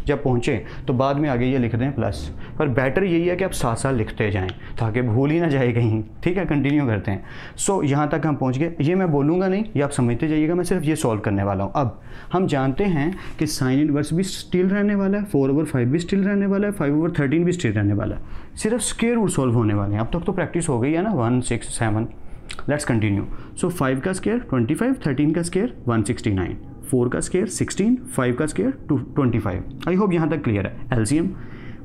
जब पहुँचें तो बाद में आगे ये लिख दें प्लस, पर बेटर यही है कि आप साथ साथ लिखते जाएं ताकि भूल ही ना जाए कहीं। ठीक है, कंटिन्यू करते हैं। सो यहाँ तक हम पहुँच गए। ये मैं बोलूँगा नहीं, ये आप समझते जाइएगा, मैं सिर्फ ये सॉल्व करने वाला हूँ। अब हम जानते हैं कि साइन इनवर्स भी स्टिल रहने वाला है, 4/5 भी स्टिल रहने वाला है, 5/13 भी स्टिल रहने वाला है, सिर्फ स्क्वायर रूट सॉल्व होने वाले हैं। अब तक तो प्रैक्टिस हो गई है ना, 1 6 7। Let's continue. सो 5 का स्क्वायर 25, 13 का स्क्वायर 169, 4 का स्क्वायर 16, 5 का स्क्वायर 25। आई होप यहाँ तक क्लियर है। एलसीएम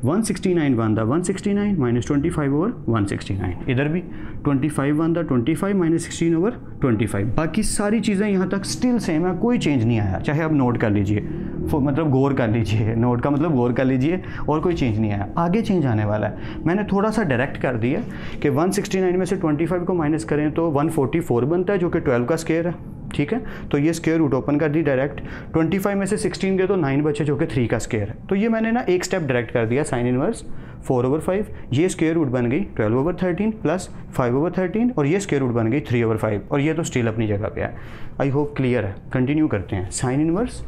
169 वन द 169 माइनस 25/169, इधर भी 25 वन द 25 माइनस 16/25। बाकी सारी चीज़ें यहाँ तक स्टिल सेम है, कोई चेंज नहीं आया। चाहे आप नोट कर लीजिए, मतलब गौर कर लीजिए, नोट का मतलब गौर कर लीजिए, और कोई चेंज नहीं आया। आगे चेंज आने वाला है। मैंने थोड़ा सा डायरेक्ट कर दिया कि 169 में से 25 को माइनस करें तो 144 बनता है, जो कि 12 का स्क्वायर है। ठीक है, तो ये स्क्वायर रूट ओपन कर दी डायरेक्ट। 25 में से 16 गए तो 9 बचे, जो कि 3 का स्क्वायर है। तो ये मैंने ना एक स्टेप डायरेक्ट कर दिया। साइन इनवर्स 4/5, ये स्क्वायर रूट बन गई 12/13 प्लस 5/13, और ये स्क्वायर रूट बन गई 3/5, और ये तो स्टिल अपनी जगह पे है। आई होप क्लियर है। कंटिन्यू करते हैं। Sine inverse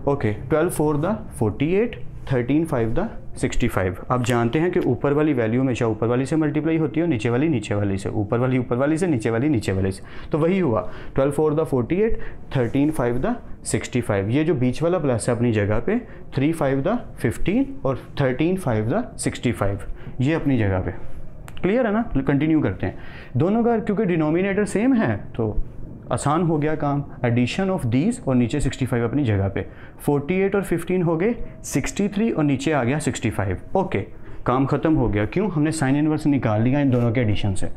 okay 12 4 the 48, 13 5 the 65। आप जानते हैं कि ऊपर वाली वैल्यू हमेशा ऊपर वाली से मल्टीप्लाई होती है और नीचे वाली से, ऊपर वाली से, नीचे वाली से। तो वही हुआ 12 4 द 48, 13 5 द 65। ये जो बीच वाला प्लस है अपनी जगह पे, 3 5 द 15 और 13 5 द 65, ये अपनी जगह पे। क्लियर है ना? कंटिन्यू करते हैं। दोनों का क्योंकि डिनोमिनेटर सेम है तो आसान हो गया काम। एडिशन ऑफ दीज और नीचे 65 अपनी जगह पे। 48 और 15 हो गए 63 और नीचे आ गया 65। ओके, काम ख़त्म हो गया। क्यों? हमने साइन इनवर्स निकाल लिया इन दोनों के एडिशन से।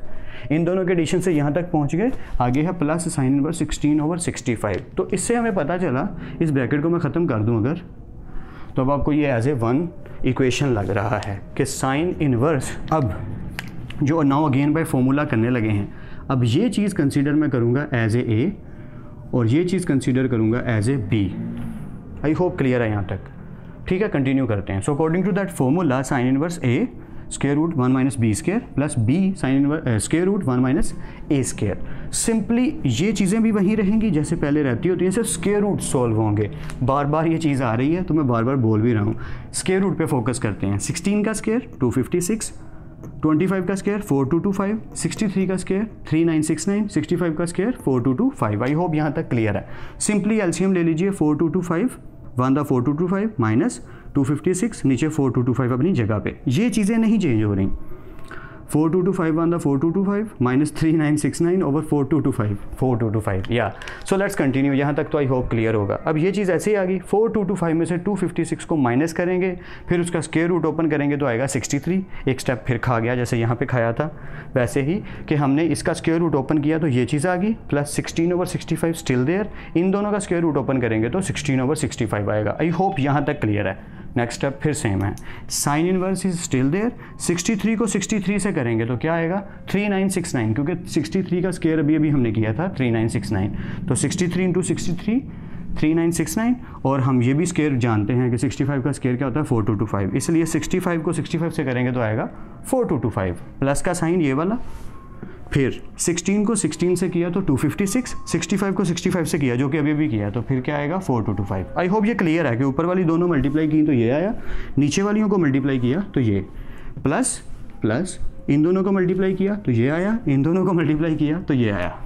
इन दोनों के एडिशन से यहाँ तक पहुँच गए। आगे है प्लस साइन इनवर्स 16/65। तो इससे हमें पता चला, इस ब्रैकेट को मैं ख़त्म कर दूँ अगर, तो अब आपको ये एज ए वन इक्वेशन लग रहा है कि साइन इनवर्स, अब जो नाउ अगेन बाय फॉर्मूला करने लगे हैं, अब ये चीज़ कंसीडर मैं करूँगा एज ए और ये चीज़ कंसीडर करूँगा as A B. I hope clear है यहाँ तक। ठीक है, कंटिन्यू करते हैं। So according to that formula sine inverse A square root 1 minus B square plus B sine inverse square root 1 minus A square. Simply ये चीज़ें भी वहीं रहेंगी जैसे पहले रहती होती हैं, सिर्फ स्क्वायर रूट सॉल्व होंगे। बार बार ये चीज़ आ रही है तो मैं बार बार बोल भी रहा हूँ। स्क्वायर रूट पे फोकस करते हैं। 16 का स्क्वायर 256, 25 का स्क्वायर 4225, 63 का स्क्वायर 3969, 65 का स्क्वायर 4225। आई होप यहाँ तक क्लियर है। सिंपली एलसीएम ले लीजिए। 4225 1 द 4225 माइनस 256, नीचे 4225 अपनी जगह पे। ये चीज़ें नहीं चेंज हो रही। 4225 1 द 4225 माइनस 3969 ओवर 4225 या। सो लेट्स कंटिन्यू। यहाँ तक तो आई होप क्लियर होगा। अब ये चीज़ ऐसे ही आ गई। 4225 में से 256 को माइनस करेंगे, फिर उसका स्क्वायर रूट ओपन करेंगे तो आएगा 63। एक स्टेप फिर खा गया, जैसे यहाँ पे खाया था वैसे ही, कि हमने इसका स्क्वायर रूट ओपन किया तो ये चीज़ आ गई, प्लस 16/65 स्टिल देयर। इन दोनों का स्क्वायर रूट ओपन करेंगे तो 16/65 आएगा। आई होप यहाँ तक क्लियर है। नेक्स्ट स्टेप फिर सेम है, sine inverse is still there. 63 को 63 से करेंगे तो क्या आएगा 3969, क्योंकि 63 का स्क्वायर अभी अभी हमने किया था 3969, तो 63 इंटू 63 3969, और हम ये भी स्क्वायर जानते हैं कि 65 का स्क्वायर क्या होता है 4225, इसलिए 65 को 65 से करेंगे तो आएगा 4225, प्लस का साइन ये वाला, फिर 16 को 16 से किया तो 256, 65 को 65 से किया जो कि अभी भी किया, तो फिर क्या आएगा 4225। आई होप ये क्लियर है कि ऊपर वाली दोनों मल्टीप्लाई की तो ये आया, नीचे वालियों को मल्टीप्लाई किया तो ये, प्लस प्लस इन दोनों को मल्टीप्लाई किया तो ये आया, इन दोनों को मल्टीप्लाई किया तो ये आया।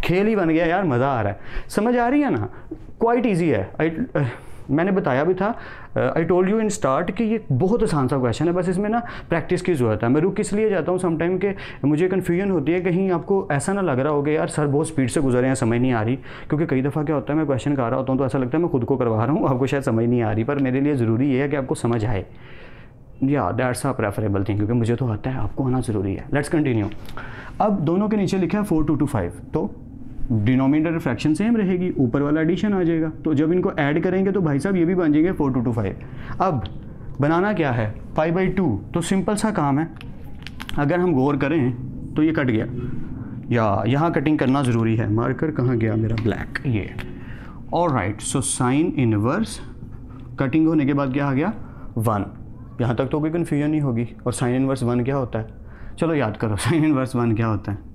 खेल ही बन गया यार, मज़ा आ रहा है, समझ आ रही है ना, क्वाइट ईजी है। मैंने बताया भी था, I told you in start कि ये बहुत आसान सा क्वेश्चन है, बस इसमें ना प्रैक्टिस की ज़रूरत है। मैं रुक इसलिए जाता हूँ समटाइम कि मुझे कन्फ्यूजन होती है, कहीं आपको ऐसा ना लग रहा होगा यार सर बहुत स्पीड से गुजरे हैं, समझ नहीं आ रही, क्योंकि कई दफ़ा क्या होता है मैं क्वेश्चन कर रहा होता हूँ तो ऐसा लगता है मैं खुद को करवा रहा हूँ, आपको शायद समझ नहीं आ रही, पर मेरे लिए ज़रूरी ये है कि आपको समझ आए, या दैट्स अ प्रेफरेबल थिंग, क्योंकि मुझे तो आता है, आपको आना ज़रूरी है। Let's continue. अब दोनों के नीचे लिखा है 4225, तो डिनोमिनेटर फ्रैक्शन सेम रहेगी, ऊपर वाला एडिशन आ जाएगा, तो जब इनको ऐड करेंगे तो भाई साहब ये भी बन जाएंगे 4225। अब बनाना क्या है π/2, तो सिंपल सा काम है, अगर हम गौर करें तो ये कट गया, या यहाँ कटिंग करना ज़रूरी है, मार्कर कहाँ गया मेरा ब्लैक, ये alright. So sine inverse cutting होने के बाद क्या आ गया 1, यहाँ तक तो कोई कन्फ्यूजन नहीं होगी। और साइन इनवर्स 1 क्या होता है, चलो याद करो, साइन इनवर्स 1 क्या होता है,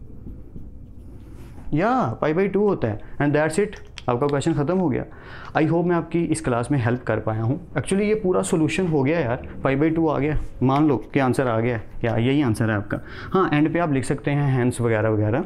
या π/2 होता है, एंड दैट्स इट, आपका क्वेश्चन ख़त्म हो गया। आई होप मैं आपकी इस क्लास में हेल्प कर पाया हूँ। एक्चुअली ये पूरा सोल्यूशन हो गया यार, π/2 आ गया, मान लो कि आंसर आ गया, या यही आंसर है आपका। हाँ, एंड पे आप लिख सकते हैं हैंस वगैरह वगैरह,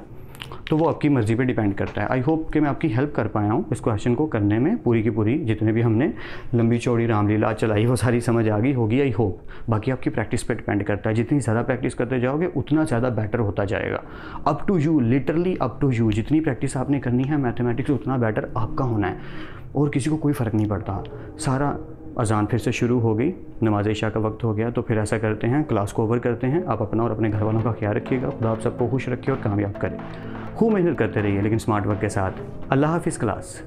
तो वो आपकी मर्ज़ी पे डिपेंड करता है। आई होप कि मैं आपकी हेल्प कर पाया हूँ इस क्वेश्चन को करने में, पूरी की पूरी जितने भी हमने लंबी चौड़ी रामलीला चलाई वो सारी समझ आ गई होगी आई होप। बाकी आपकी प्रैक्टिस पे डिपेंड करता है, जितनी ज़्यादा प्रैक्टिस करते जाओगे उतना ज़्यादा बेटर होता जाएगा। Up to you, literally up to you, जितनी प्रैक्टिस आपने करनी है मैथमेटिक्स उतना बेटर आपका होना है, और किसी को कोई फ़र्क नहीं पड़ता। सारा अजान फिर से शुरू हो गई, नमाज इशा का वक्त हो गया, तो फिर ऐसा करते हैं क्लास को ओवर करते हैं। आप अपना और अपने घर वालों का ख्याल रखिएगा, खुदा आप सबको खुश रखिए और कामयाब करे। खूब मेहनत करते रहिए लेकिन स्मार्ट वर्क के साथ। अल्लाह हाफिज़ क्लास।